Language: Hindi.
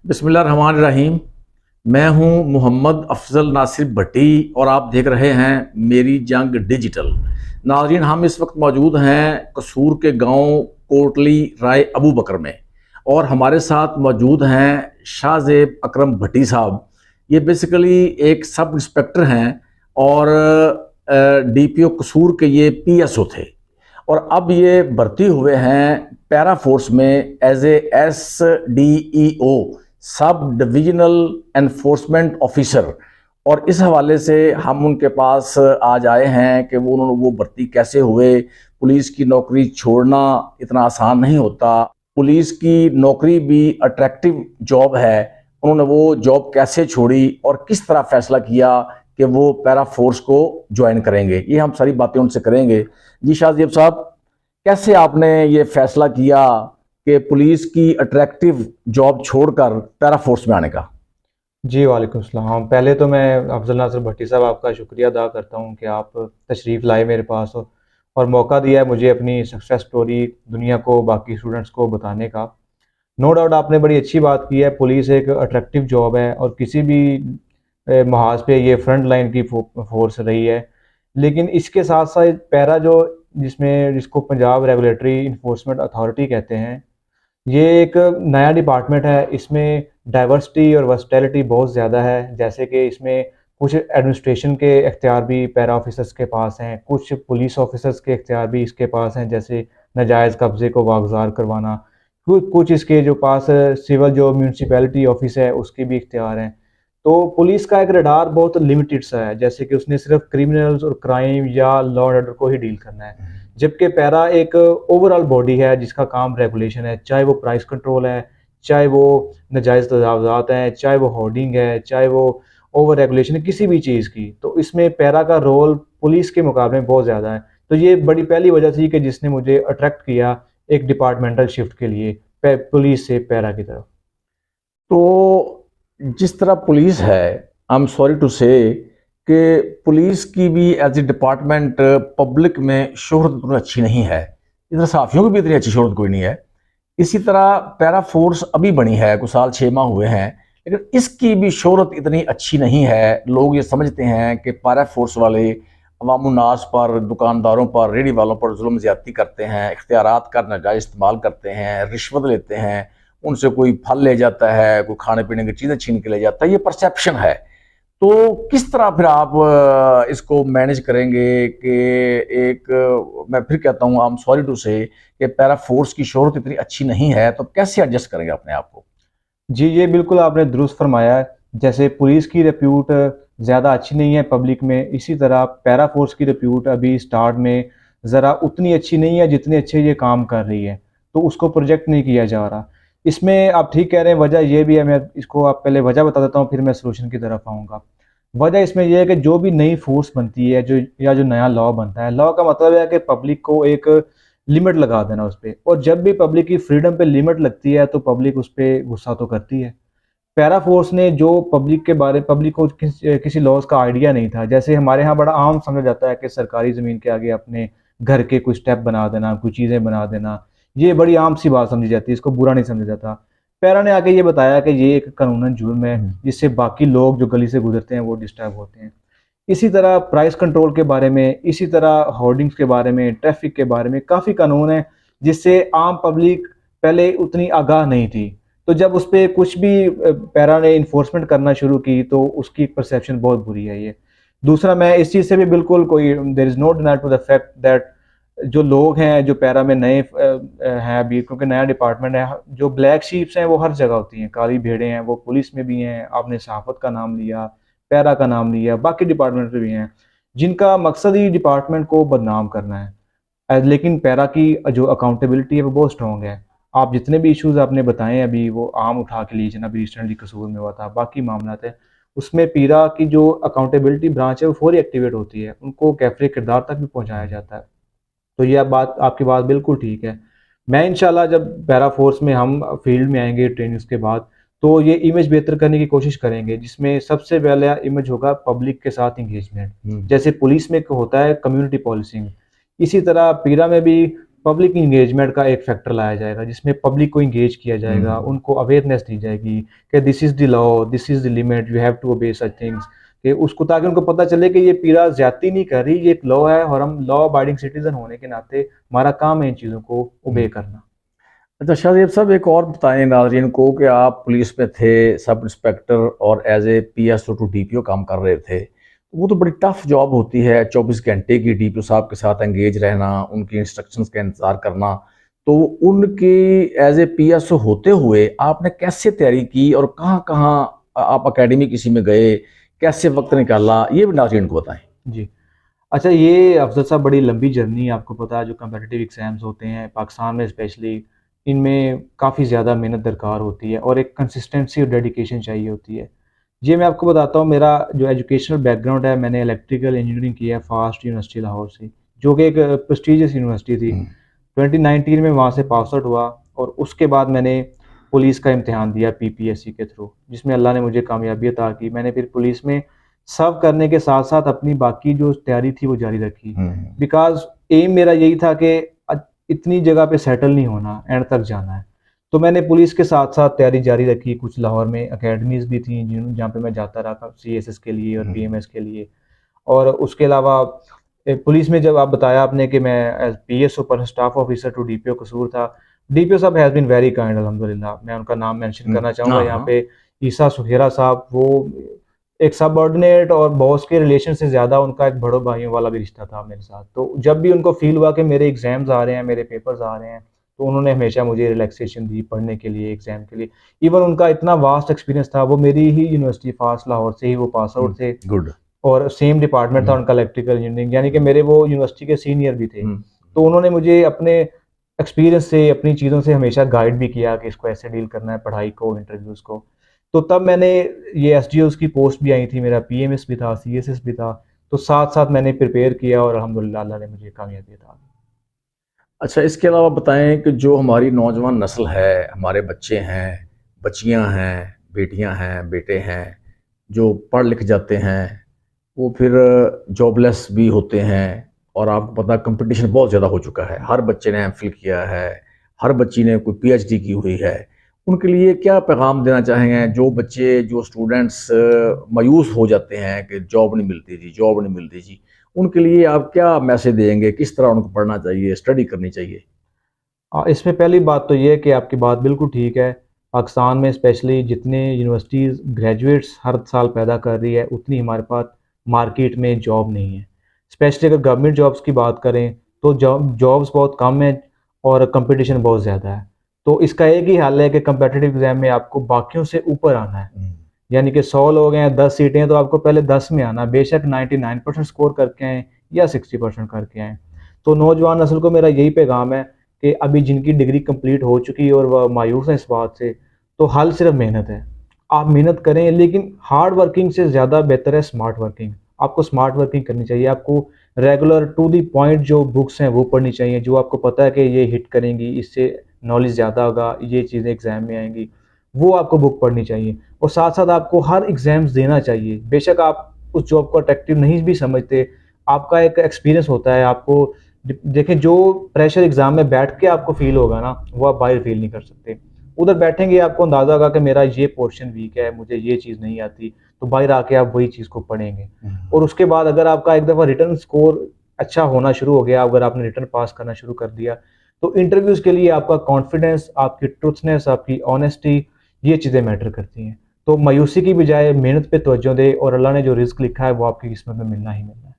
बिस्मिल्लाहिर्रहमानिर्रहीम। मैं हूं मोहम्मद अफजल नासिर भट्टी और आप देख रहे हैं मेरी जंग डिजिटल। नाज़रीन, हम इस वक्त मौजूद हैं कसूर के गांव कोटली राय अबू बकर में और हमारे साथ मौजूद हैं शाहजेब अकरम भट्टी साहब। ये बेसिकली एक सब इंस्पेक्टर हैं और डीपीओ कसूर के ये पीएसओ थे और अब ये भर्ती हुए हैं पैरा फोर्स में as a SDEO, sub divisional enforcement officer. और इस हवाले से हम उनके पास आज आए हैं कि वो भर्ती कैसे हुए। पुलिस की नौकरी छोड़ना इतना आसान नहीं होता, पुलिस की नौकरी भी अट्रैक्टिव जॉब है। उन्होंने वो जॉब कैसे छोड़ी और किस तरह फैसला किया कि वो पैरा फोर्स को ज्वाइन करेंगे, ये हम सारी बातें उनसे करेंगे। जी शाहजेब साहब, कैसे आपने ये फैसला किया कि पुलिस की अट्रैक्टिव जॉब छोड़कर पैरा फोर्स में आने का? जी वालेकुम सलाम। पहले तो मैं अफजल नासिर भट्टी साहब आपका शुक्रिया अदा करता हूँ कि आप तशरीफ़ लाए मेरे पास और मौका दिया है मुझे अपनी सक्सेस स्टोरी दुनिया को, बाकी स्टूडेंट्स को बताने का। नो डाउट आपने बड़ी अच्छी बात की है। पुलिस एक अट्रैक्टिव जॉब है और किसी भी महाज पे ये फ्रंट लाइन की फोर्स रही है। लेकिन इसके साथ साथ पैरा जिसको पंजाब रेगुलेटरी इन्फोर्समेंट अथॉरिटी कहते हैं, ये एक नया डिपार्टमेंट है। इसमें डाइवर्सिटी और वर्सटैलिटी बहुत ज़्यादा है। जैसे कि इसमें कुछ एडमिनिस्ट्रेशन के इख्तियार भी पैरा ऑफिसर्स के पास हैं, कुछ पुलिस ऑफिसर्स के इख्तियार भी इसके पास हैं, जैसे नाजायज़ कब्ज़े को वागुज़ार करवाना। कुछ इसके जो पास सिविल जो म्यूनसिपैलिटी ऑफिस है उसके भी इख्तियार हैं। तो पुलिस का एक रडार बहुत लिमिटेड सा है, जैसे कि उसने सिर्फ क्रिमिनल्स और क्राइम या लॉ एंड ऑर्डर को ही डील करना है। जबकि पैरा एक ओवरऑल बॉडी है जिसका काम रेगुलेशन है, चाहे वो प्राइस कंट्रोल है, चाहे वो नाजायज़ तजावुज़ात हैं, चाहे वो होर्डिंग है, चाहे वो ओवर रेगुलेशन है किसी भी चीज़ की। तो इसमें पैरा का रोल पुलिस के मुकाबले में बहुत ज़्यादा है। तो ये बड़ी पहली वजह थी कि जिसने मुझे अट्रैक्ट किया एक डिपार्टमेंटल शिफ्ट के लिए पुलिस से पैरा की तरफ। तो जिस तरह पुलिस है, आई एम सॉरी टू से कि पुलिस की भी एज ए डिपार्टमेंट पब्लिक में शोहरत उतनी अच्छी नहीं है, इधर सहाफ़ियों की भी इतनी अच्छी शोहरत कोई नहीं है। इसी तरह पैरा फोर्स अभी बनी है, कुछ साल 6 माह हुए हैं, लेकिन इसकी भी शोहरत इतनी अच्छी नहीं है। लोग ये समझते हैं कि पैरा फोर्स वाले अवामुन्नास पर, दुकानदारों पर, रेडी वालों पर जुल्म ज़्यादती करते हैं, इख्तियारात का नाजायज़ इस्तेमाल करते हैं, रिश्वत लेते हैं, उनसे कोई फल ले जाता है, कोई खाने पीने की चीज़ें छीन के ले जाता है। ये परसेप्शन है। तो किस तरह फिर आप इसको मैनेज करेंगे कि मैं फिर कहता हूँ, आई एम सॉरी टू से, कि पैरा फोर्स की शोहरत इतनी अच्छी नहीं है, तो कैसे एडजस्ट करेंगे अपने आप को? जी, ये बिल्कुल आपने दुरुस्त फरमाया है। जैसे पुलिस की रिप्यूट ज़्यादा अच्छी नहीं है पब्लिक में, इसी तरह पैरा फोर्स की रिप्यूट अभी स्टार्ट में ज़रा उतनी अच्छी नहीं है जितने अच्छे ये काम कर रही है, तो उसको प्रोजेक्ट नहीं किया जा रहा। इसमें आप ठीक कह रहे हैं, वजह ये भी है। मैं इसको आप पहले वजह बता देता हूँ, फिर मैं सॉल्यूशन की तरफ आऊँगा। वजह इसमें यह है कि जो भी नई फोर्स बनती है जो नया लॉ बनता है, लॉ का मतलब है कि पब्लिक को एक लिमिट लगा देना उस पे। और जब भी पब्लिक की फ्रीडम पे लिमिट लगती है तो पब्लिक उस पे गुस्सा तो करती है। पैरा फोर्स ने जो पब्लिक को किसी लॉज का आइडिया नहीं था। जैसे हमारे यहाँ बड़ा आम समझा जाता है कि सरकारी ज़मीन के आगे अपने घर के कुछ स्टेप बना देना, कुछ चीज़ें बना देना, ये बड़ी आम सी बात समझी जाती है, इसको बुरा नहीं समझा जाता। पैरा ने आके ये बताया कि ये एक कानूनन जुर्म है जिससे बाकी लोग जो गली से गुजरते हैं वो डिस्टर्ब होते हैं। इसी तरह प्राइस कंट्रोल के बारे में, इसी तरह होर्डिंग्स के बारे में, ट्रैफिक के बारे में काफ़ी कानून हैं जिससे आम पब्लिक पहले उतनी आगाह नहीं थी। तो जब उस पर कुछ भी पैरा ने इन्फोर्समेंट करना शुरू की तो उसकी परसेप्शन बहुत बुरी है ये। दूसरा, मैं इस चीज़ से भी बिल्कुल कोई there is no denial to the fact that जो लोग हैं जो पैरा में नए हैं अभी, क्योंकि नया डिपार्टमेंट है, जो ब्लैक शीप्स हैं वो हर जगह होती हैं, काली भेड़ें हैं, वो पुलिस में भी हैं, आपने सहाफ़त का नाम लिया, पैरा का नाम लिया, बाकी डिपार्टमेंट में भी हैं, जिनका मकसद ही डिपार्टमेंट को बदनाम करना है। लेकिन पैरा की जो अकाउंटेबिलिटी है वो बहुत स्ट्रॉन्ग है। आप जितने भी इश्यूज़ आपने बताए हैं अभी वो आम उठा के लीजिए ना, अभी रिसेंटली कसूर में हुआ था, बाकी मामला थे, उसमें पैरा की जो अकाउंटेबिलिटी ब्रांच है वो फौरी एक्टिवेट होती है, उनको कैफरे किरदार तक भी पहुँचाया जाता है। तो ये आपकी बात बिल्कुल ठीक है। मैं इंशाल्लाह जब पैरा फोर्स में हम फील्ड में आएंगे ट्रेनिंग्स के बाद, तो ये इमेज बेहतर करने की कोशिश करेंगे, जिसमें सबसे पहला इमेज होगा पब्लिक के साथ इंगेजमेंट। जैसे पुलिस में होता है कम्युनिटी पॉलिसिंग, इसी तरह पैरा में भी पब्लिक इंगेजमेंट का एक फैक्टर लाया जाएगा, जिसमें पब्लिक को इंगेज किया जाएगा, उनको अवेयरनेस दी जाएगी कि this is the law, this is the limit, you have to obey such things, कि उसको, ताकि उनको पता चले कि ये पीरा ज्यादती नहीं कर रही, ये एक लॉ है और हम लॉ अबाइडिंग सिटीजन होने के नाते हमारा काम है इन चीज़ों को ओबे करना। अच्छा शाहजेब साहब, एक और बताएं नाज़रीन को कि आप पुलिस में थे, सब इंस्पेक्टर और as a PSO to DPO काम कर रहे थे। वो तो बड़ी टफ जॉब होती है, 24 घंटे की DPO साहब के साथ एंगेज रहना, उनकी इंस्ट्रक्शंस का इंतज़ार करना। तो उनकी एज ए PSO होते हुए आपने कैसे तैयारी की और कहाँ कहाँ आप अकेडमी किसी में गए, कैसे वक्त निकाला, ये भी नाज़रीन को बताएं। जी, अच्छा, ये अफजल साहब बड़ी लंबी जर्नी, आपको पता है जो कम्पिटिटिव एग्ज़ाम्स होते हैं पाकिस्तान में स्पेशली, इनमें काफ़ी ज़्यादा मेहनत दरकार होती है और एक कंसिस्टेंसी और डेडिकेशन चाहिए होती है। ये मैं आपको बताता हूँ, मेरा जो एजुकेशनल बैकग्राउंड है, मैंने इलेक्ट्रिकल इंजीनियरिंग किया है फास्ट यूनिवर्सिटी लाहौर से, जो कि एक प्रेस्टीजियस यूनिवर्सिटी थी। 2019 में वहाँ से पास आउट हुआ और उसके बाद मैंने पुलिस का इम्तिहान दिया PPSC के थ्रू, जिसमें अल्लाह ने मुझे कामयाबी अता की। मैंने फिर पुलिस में सर्व करने के साथ साथ अपनी बाकी जो तैयारी थी वो जारी रखी, बिकॉज एम मेरा यही था कि इतनी जगह पे सेटल नहीं होना, एंड तक जाना है। तो मैंने पुलिस के साथ साथ तैयारी जारी रखी। कुछ लाहौर में अकेडमीज़ भी थी जहाँ पे मैं जाता रहा था CSS के लिए और PMS के लिए। और उसके अलावा पुलिस में जब आप बताया आपने कि मैं एज PSO पर स्टाफ ऑफिसर टू DPO कसूर था, DPO साहब हैज़ बीन वेरी काइंड अल्हम्दुलिल्लाह। मैं उनका नाम मेंशन करना चाहूँगा यहाँ पे, ईसा सुहेरा साहब। वो एक सबऑर्डिनेट और बॉस के रिलेशन से ज़्यादा उनका एक बड़ों भाइयों वाला भी रिश्ता था मेरे साथ। तो जब भी उनको फील हुआ कि मेरे एग्ज़ाम्स आ रहे हैं, मेरे पेपर्स आ रहे हैं, तो उन्होंने हमेशा मुझे रिलैक्सेशन दी पढ़ने के लिए, एग्ज़ाम के लिए। इवन उनका इतना वास्ट एक्सपीरियंस था, वो मेरी ही यूनिवर्सिटी फास्ट लाहौर से ही वो पास आउट थे। गुड। और सेम डिपार्टमेंट था उनका, इलेक्ट्रिकल इंजीनियरिंग, यानी कि मेरे वो यूनिवर्सिटी के सीनियर भी थे। तो उन्होंने मुझे अपने एक्सपीरियंस से, अपनी चीज़ों से हमेशा गाइड भी किया कि इसको ऐसे डील करना है, पढ़ाई को, इंटरव्यूज़ को। तो तब मैंने ये SDOs की पोस्ट भी आई थी, मेरा PMS भी था, CSS भी था, तो साथ साथ मैंने प्रिपेयर किया और अल्हम्दुलिल्लाह अल्लाह ने मुझे कामयाबी अता की। अच्छा, इसके अलावा बताएं कि जो हमारी नौजवान नस्ल है, हमारे बच्चे हैं, बच्चियां हैं, बेटियां हैं, बेटे हैं, जो पढ़ लिख जाते हैं, वो फिर जॉबलेस भी होते हैं। और आपको पता कंपटीशन बहुत ज़्यादा हो चुका है, हर बच्चे ने MPhil किया है, हर बच्ची ने कोई PhD की हुई है। उनके लिए क्या पैगाम देना चाहेंगे, जो बच्चे, जो स्टूडेंट्स मायूस हो जाते हैं कि जॉब नहीं मिलती जी, जॉब नहीं मिलती जी, उनके लिए आप क्या मैसेज देंगे, किस तरह उनको पढ़ना चाहिए, स्टडी करनी चाहिए? इसमें पहली बात तो ये है कि आपकी बात बिल्कुल ठीक है। पाकिस्तान में स्पेशली जितने यूनिवर्सिटीज़ ग्रेजुएट्स हर साल पैदा कर रही है, उतनी हमारे पास मार्केट में जॉब नहीं है। स्पेशली अगर गवर्नमेंट जॉब्स की बात करें तो जॉब्स बहुत कम है और कंपटीशन बहुत ज़्यादा है। तो इसका एक ही हल है कि कम्पिटिटिव एग्ज़ाम में आपको बाकियों से ऊपर आना है। यानी कि 100 लोग हैं, 10 सीटें हैं, तो आपको पहले 10 में आना, बेशक 99% स्कोर करके आएँ या 60% करके आएँ। तो नौजवान नस्ल को मेरा यही पैगाम है कि अभी जिनकी डिग्री कंप्लीट हो चुकी है और वह मायूस हैं इस बात से, तो हल सिर्फ मेहनत है। आप मेहनत करें, लेकिन हार्ड वर्किंग से ज़्यादा बेहतर है स्मार्ट वर्किंग। आपको स्मार्ट वर्किंग करनी चाहिए, आपको रेगुलर टू द पॉइंट जो बुक्स हैं वो पढ़नी चाहिए, जो आपको पता है कि ये हिट करेंगी, इससे नॉलेज ज़्यादा होगा, ये चीज़ें एग्ज़ाम में आएंगी, वो आपको बुक पढ़नी चाहिए। और साथ साथ आपको हर एग्ज़ाम्स देना चाहिए, बेशक आप उस जॉब को अट्रैक्टिव नहीं भी समझते, आपका एक एक्सपीरियंस होता है। आपको देखें, जो प्रेशर एग्ज़ाम में बैठ के आपको फील होगा ना, वो आप बाहर फील नहीं कर सकते। उधर बैठेंगे आपको अंदाज़ा होगा कि मेरा ये पोर्शन वीक है, मुझे ये चीज़ नहीं आती, तो बाहर आके आप वही चीज़ को पढ़ेंगे। और उसके बाद अगर आपका एक दफ़ा रिटर्न स्कोर अच्छा होना शुरू हो गया, अगर आपने रिटर्न पास करना शुरू कर दिया, तो इंटरव्यूज़ के लिए आपका कॉन्फिडेंस, आपकी ट्रूथनेस, आपकी ऑनेस्टी, ये चीज़ें मैटर करती हैं। तो मायूसी की बजाय मेहनत पे तवज्जो दें और अल्लाह ने जो रिज़्क लिखा है वो आपकी किस्मत में मिलना ही मिलना है।